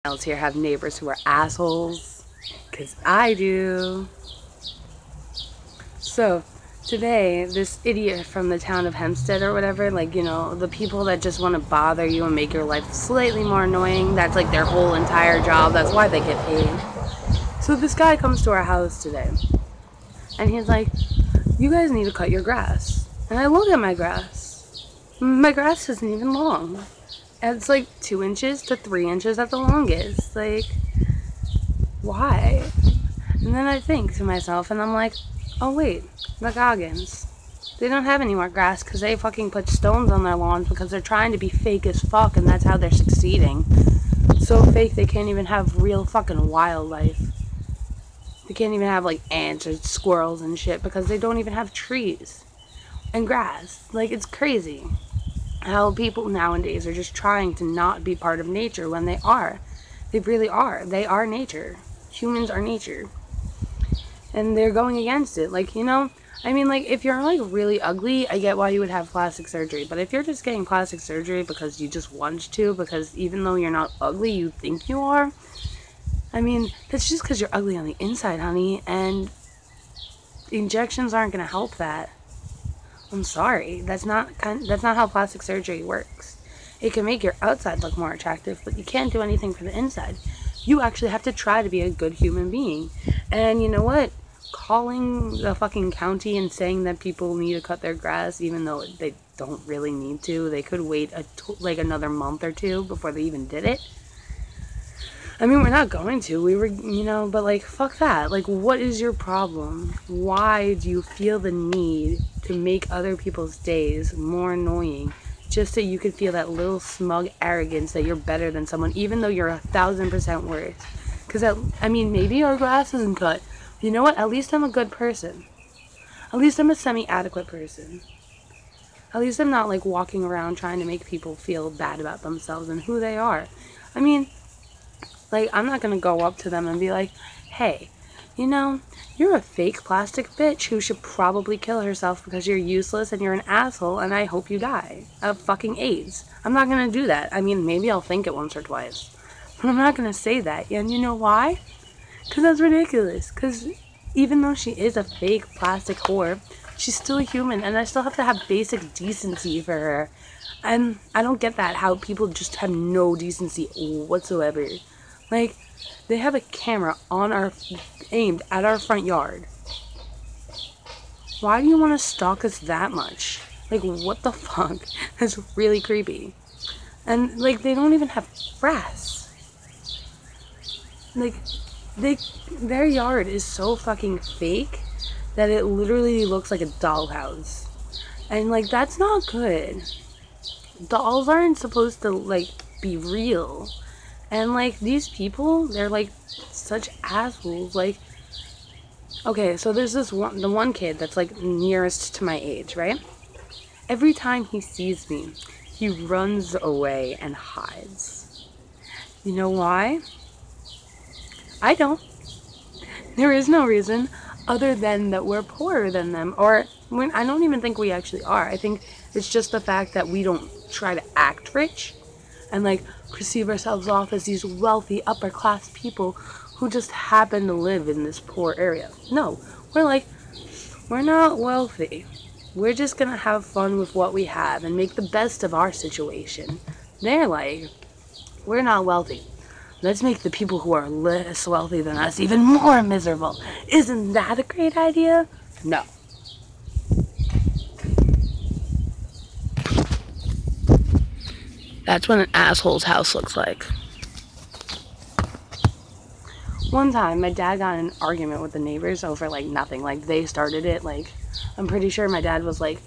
else here have neighbors who are assholes, because I do. So today, this idiot from the town of Hempstead or whatever, like, you know, the people that just want to bother you and make your life slightly more annoying, that's like their whole entire job, that's why they get paid. So this guy comes to our house today and he's like, you guys need to cut your grass. And I look at my grass. My grass isn't even long. It's like 2 inches to 3 inches at the longest. Like, why? And then I think to myself and I'm like, oh wait, the Goggins. They don't have any more grass because they fucking put stones on their lawns because they're trying to be fake as fuck and that's how they're succeeding. So fake they can't even have real fucking wildlife. They can't even have like ants or squirrels and shit because they don't even have trees and grass. Like, it's crazy how people nowadays are just trying to not be part of nature when they are. They really are. They are nature. Humans are nature. And they're going against it. Like, you know, I mean, like, if you're like really ugly, I get why you would have plastic surgery. But if you're just getting plastic surgery because you just want to, because even though you're not ugly, you think you are, I mean, that's just because you're ugly on the inside, honey, and injections aren't going to help that. I'm sorry. That's not how plastic surgery works. It can make your outside look more attractive, but you can't do anything for the inside. You actually have to try to be a good human being. And you know what? Calling the fucking county and saying that people need to cut their grass, even though they don't really need to, they could wait like another month or two before they even did it. I mean, we're not going to. We were, you know, but like, fuck that. Like, what is your problem? Why do you feel the need to make other people's days more annoying just so you could feel that little smug arrogance that you're better than someone, even though you're 1,000% worse? Because, I mean, maybe our grass isn't cut. You know what? At least I'm a good person. At least I'm a semi-adequate person. At least I'm not, like, walking around trying to make people feel bad about themselves and who they are. I mean, like, I'm not gonna go up to them and be like, hey, you know, you're a fake plastic bitch who should probably kill herself because you're useless and you're an asshole and I hope you die of fucking AIDS. I'm not gonna do that. I mean, maybe I'll think it once or twice. But I'm not gonna say that. And you know why? Because that's ridiculous. Because even though she is a fake plastic whore, she's still a human and I still have to have basic decency for her. And I don't get that, how people just have no decency whatsoever. Like, they have a camera aimed at our front yard. Why do you want to stalk us that much? Like, what the fuck? That's really creepy. And, like, they don't even have grass. Like, their yard is so fucking fake that it literally looks like a dollhouse. And, like, that's not good. Dolls aren't supposed to, like, be real. And, like, these people, they're, like, such assholes. Like, okay, so there's the one kid that's, like, nearest to my age, right? Every time he sees me, he runs away and hides. You know why? I don't. There is no reason other than that we're poorer than them. Or, I don't even think we actually are. I think it's just the fact that we don't try to act rich and, like, perceive ourselves off as these wealthy upper class people who just happen to live in this poor area. No, we're not wealthy. We're just gonna have fun with what we have and make the best of our situation. They're like, we're not wealthy. Let's make the people who are less wealthy than us even more miserable. Isn't that a great idea? No. That's what an asshole's house looks like. One time, my dad got in an argument with the neighbors over, like, nothing. Like, they started it. Like, I'm pretty sure my dad was, like,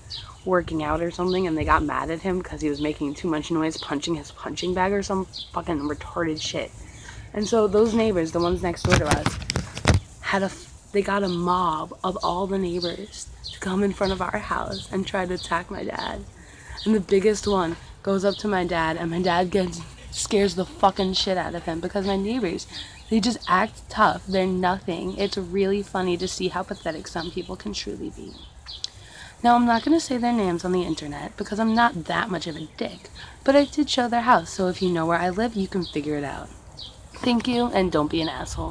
working out or something, and they got mad at him because he was making too much noise punching his punching bag or some fucking retarded shit. And so those neighbors, the ones next door to us, they got a mob of all the neighbors to come in front of our house and try to attack my dad. And the biggest one goes up to my dad, and my dad scares the fucking shit out of him because my neighbors, they just act tough. They're nothing. It's really funny to see how pathetic some people can truly be. Now, I'm not going to say their names on the internet because I'm not that much of a dick, but I did show their house, so if you know where I live, you can figure it out. Thank you, and don't be an asshole.